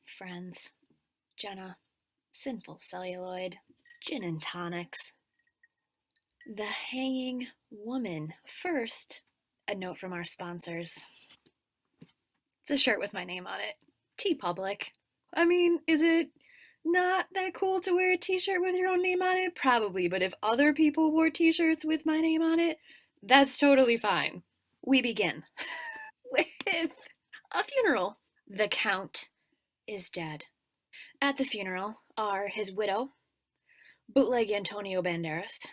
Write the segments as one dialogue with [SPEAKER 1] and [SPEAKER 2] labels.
[SPEAKER 1] friends, Jenna, sinful celluloid, gin and tonics, the hanging woman. First, a note from our sponsors. It's a shirt with my name on it. TeePublic. I mean, is it not that cool to wear a t-shirt with your own name on it? Probably, but if other people wore t-shirts with my name on it, that's totally fine. We begin with a funeral. The Count is dead. At the funeral are his widow, bootleg Antonio Banderas,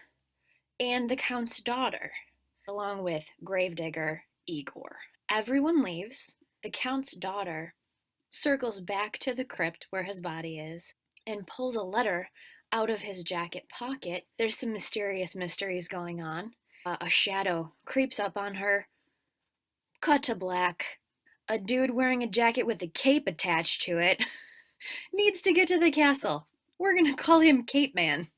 [SPEAKER 1] and the Count's daughter, along with gravedigger Igor. Everyone leaves. The Count's daughter circles back to the crypt where his body is and pulls a letter out of his jacket pocket. There's some mysterious mysteries going on. A shadow creeps up on her. Cut to black. A dude wearing a jacket with a cape attached to it needs to get to the castle. We're gonna call him Cape Man.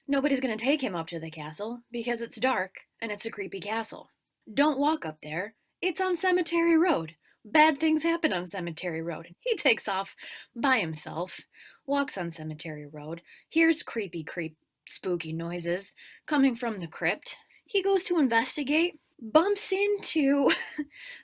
[SPEAKER 1] Nobody's gonna take him up to the castle because it's dark and it's a creepy castle. Don't walk up there. It's on Cemetery Road. Bad things happen on Cemetery Road. He takes off by himself, walks on Cemetery Road, hears creepy, spooky noises coming from the crypt. He goes to investigate, bumps into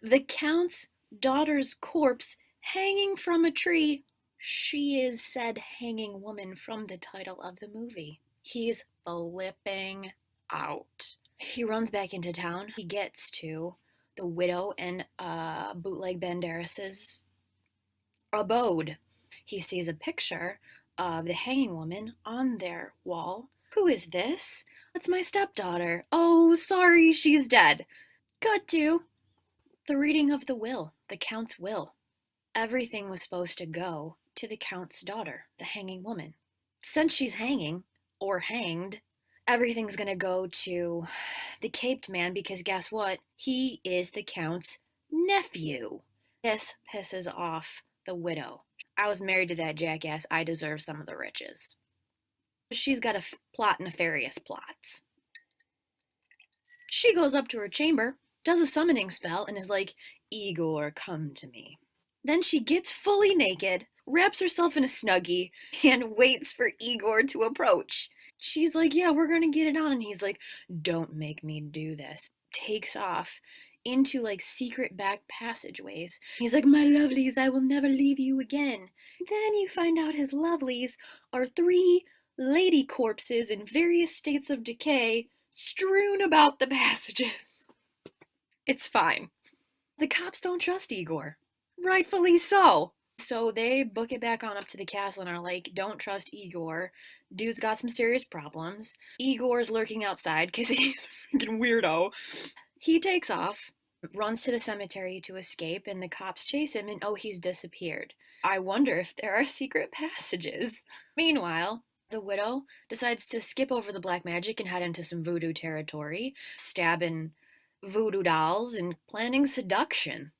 [SPEAKER 1] the Count's daughter's corpse hanging from a tree. She is said hanging woman from the title of the movie. He's flipping out. He runs back into town. He gets to the widow and bootleg Banderas's abode. He sees a picture of the hanging woman on their wall. Who is this? It's my stepdaughter. Oh, sorry, she's dead. Cut to the reading of the will, the Count's will. Everything was supposed to go to the Count's daughter, the hanging woman. Since she's hanging, or hanged, everything's gonna go to the caped man because guess what? He is the Count's nephew. This pisses off the widow. I was married to that jackass. I deserve some of the riches. She's got to plot nefarious plots. She goes up to her chamber, does a summoning spell, and is like, Igor, come to me. Then she gets fully naked, wraps herself in a snuggie, and waits for Igor to approach. She's like, yeah, we're gonna get it on. And he's like, don't make me do this. Takes off into like secret back passageways. He's like, my lovelies, I will never leave you again. Then you find out his lovelies are 3 lady corpses in various states of decay strewn about the passages. It's fine. The cops don't trust Igor. Rightfully so. So they book it back on up to the castle and are like, don't trust Igor. Dude's got some serious problems. Igor's lurking outside because he's a freaking weirdo. He takes off, runs to the cemetery to escape, and the cops chase him, and oh, he's disappeared. I wonder if there are secret passages. Meanwhile, the widow decides to skip over the black magic and head into some voodoo territory, stabbing voodoo dolls and planning seduction.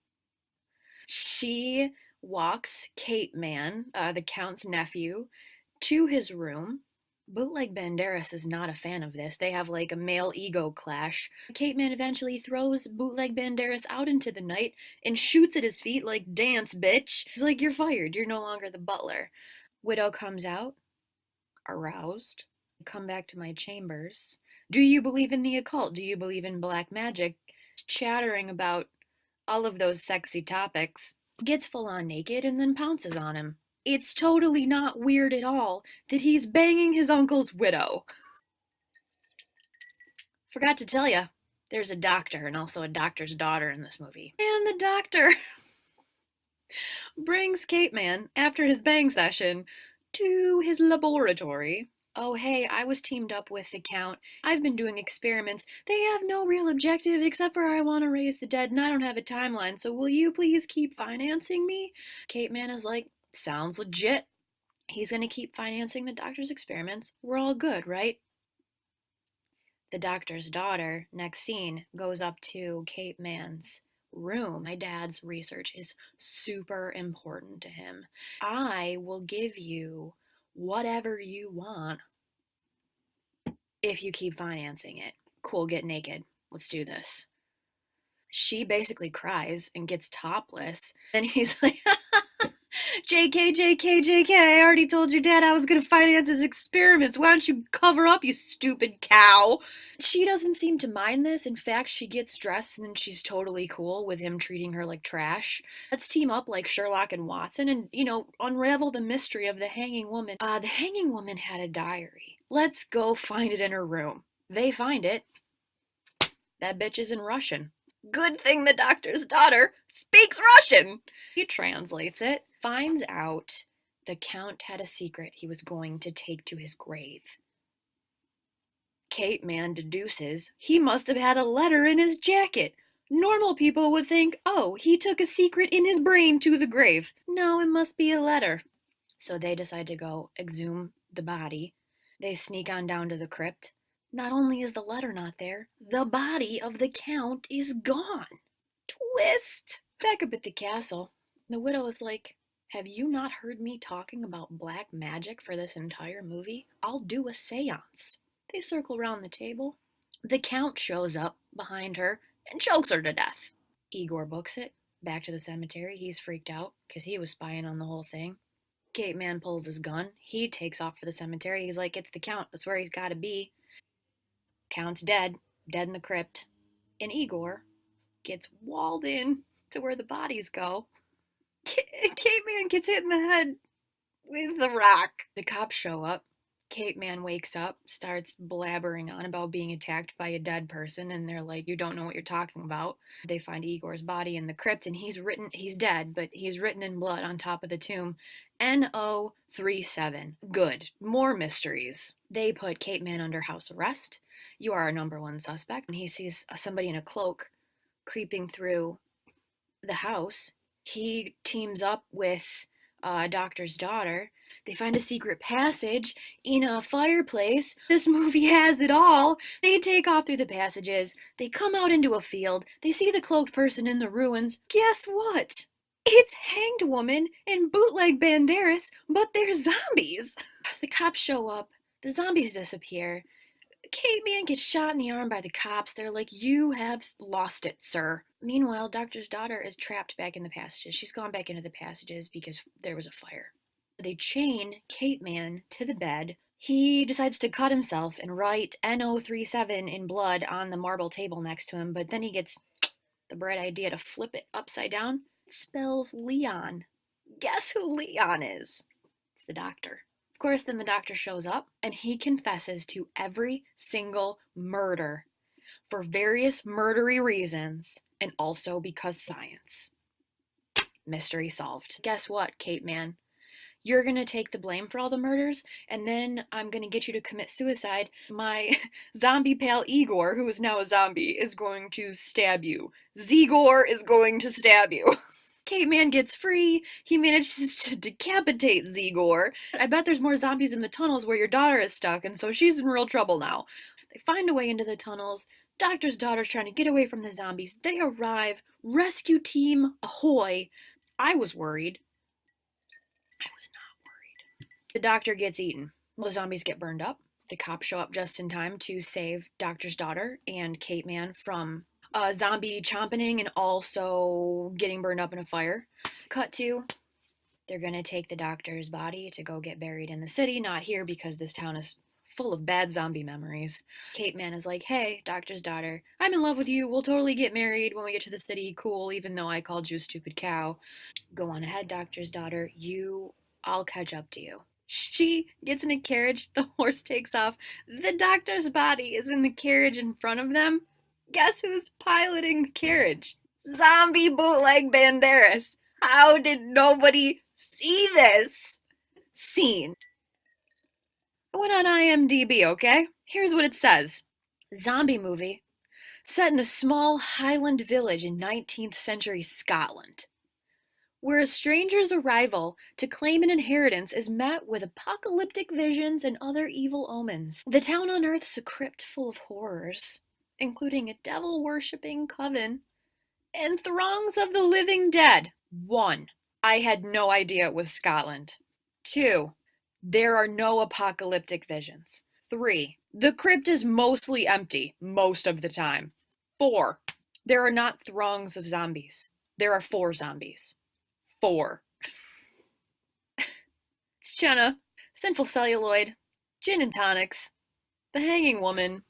[SPEAKER 1] She walks Cape Man, the Count's nephew, to his room. Bootleg Banderas is not a fan of this. They have like a male ego clash. Cape Man eventually throws Bootleg Banderas out into the night and shoots at his feet like, dance, bitch. He's like, you're fired. You're no longer the butler. Widow comes out, aroused. Come back to my chambers. Do you believe in the occult? Do you believe in black magic? Chattering about all of those sexy topics. Gets full on naked and then pounces on him. It's totally not weird at all that he's banging his uncle's widow. Forgot to tell you, there's a doctor and also a doctor's daughter in this movie. And the doctor brings Cape Man, after his bang session, to his laboratory. Oh, hey, I was teamed up with the Count. I've been doing experiments. They have no real objective except for I want to raise the dead and I don't have a timeline, so will you please keep financing me? Cape Man is like, sounds legit. He's gonna keep financing the doctor's experiments. We're all good, right? The doctor's daughter, next scene, goes up to Cape Man's room. My dad's research is super important to him. I will give you whatever you want if you keep financing it. Cool, get naked. Let's do this. She basically cries and gets topless. And he's like, JK, JK, JK, I already told your dad I was gonna finance his experiments. Why don't you cover up, you stupid cow? She doesn't seem to mind this. In fact, she gets dressed and then she's totally cool with him treating her like trash. Let's team up like Sherlock and Watson and, unravel the mystery of the hanging woman. The hanging woman had a diary. Let's go find it in her room. They find it. That bitch is in Russian. Good thing the doctor's daughter speaks Russian. He translates it, finds out the Count had a secret he was going to take to his grave. Kate Man deduces he must have had a letter in his jacket. Normal people would think, oh, he took a secret in his brain to the grave. No, it must be a letter. So they decide to go exhume the body. They sneak on down to the crypt. Not only is the letter not there, the body of the Count is gone. Twist! Back up at the castle, the widow is like, have you not heard me talking about black magic for this entire movie? I'll do a seance. They circle around the table. The Count shows up behind her and chokes her to death. Igor books it. Back to the cemetery. He's freaked out because he was spying on the whole thing. Kate Man pulls his gun. He takes off for the cemetery. He's like, it's the Count. That's where he's got to be. Count's dead. Dead in the crypt. And Igor gets walled in to where the bodies go. Kate Man gets hit in the head with the rock. The cops show up. Kate Man wakes up, starts blabbering on about being attacked by a dead person, and they're like, you don't know what you're talking about. They find Igor's body in the crypt, and he's dead, but he's written in blood on top of the tomb, NO37. Good. More mysteries. They put Kate Man under house arrest. You are our number one suspect. And he sees somebody in a cloak creeping through the house. He teams up with doctor's daughter. They find a secret passage in a fireplace. This movie has it all. They take off through the passages. They come out into a field. They see the cloaked person in the ruins. Guess what? It's Hanged Woman and Bootleg Banderas, but they're zombies. The cops show up. The zombies disappear. Kate Man gets shot in the arm by the cops. They're like, you have lost it, sir. Meanwhile, Doctor's daughter is trapped back in the passages. She's gone back into the passages because there was a fire. They chain Kate Man to the bed. He decides to cut himself and write NO37 in blood on the marble table next to him, but then he gets the bright idea to flip it upside down. It spells Leon. Guess who Leon is? It's the doctor. Of course, then the doctor shows up and he confesses to every single murder for various murdery reasons and also because science. Mystery solved. Guess what, Kate Man? You're gonna take the blame for all the murders, and then I'm gonna get you to commit suicide. My zombie pal Igor, who is now a zombie, is going to stab you. Zegor is going to stab you. Kate Man gets free. He manages to decapitate Zegor. I bet there's more zombies in the tunnels where your daughter is stuck, and so she's in real trouble now. They find a way into the tunnels. Doctor's daughter's trying to get away from the zombies. They arrive. Rescue team ahoy. I was worried. I was not worried. The doctor gets eaten. Well, the zombies get burned up. The cops show up just in time to save Doctor's daughter and Kate Man from zombie chomping and also getting burned up in a fire. Cut to, they're going to take the doctor's body to go get buried in the city. Not here because this town is full of bad zombie memories. Kate Man is like, hey, doctor's daughter, I'm in love with you. We'll totally get married when we get to the city. Cool, even though I called you a stupid cow. Go on ahead, doctor's daughter. I'll catch up to you. She gets in a carriage. The horse takes off. The doctor's body is in the carriage in front of them. Guess who's piloting the carriage? Zombie Bootleg Banderas. How did nobody see this? Scene. I went on IMDb, okay? Here's what it says. Zombie movie set in a small Highland village in 19th century Scotland, where a stranger's arrival to claim an inheritance is met with apocalyptic visions and other evil omens. The town unearths a crypt full of horrors, including a devil-worshipping coven and throngs of the living dead. 1. I had no idea it was Scotland. 2. There are no apocalyptic visions. 3. The crypt is mostly empty, most of the time. 4. There are not throngs of zombies. There are 4 zombies. 4. Jenna, Sinful Celluloid, Gin and Tonics, The Hanging Woman,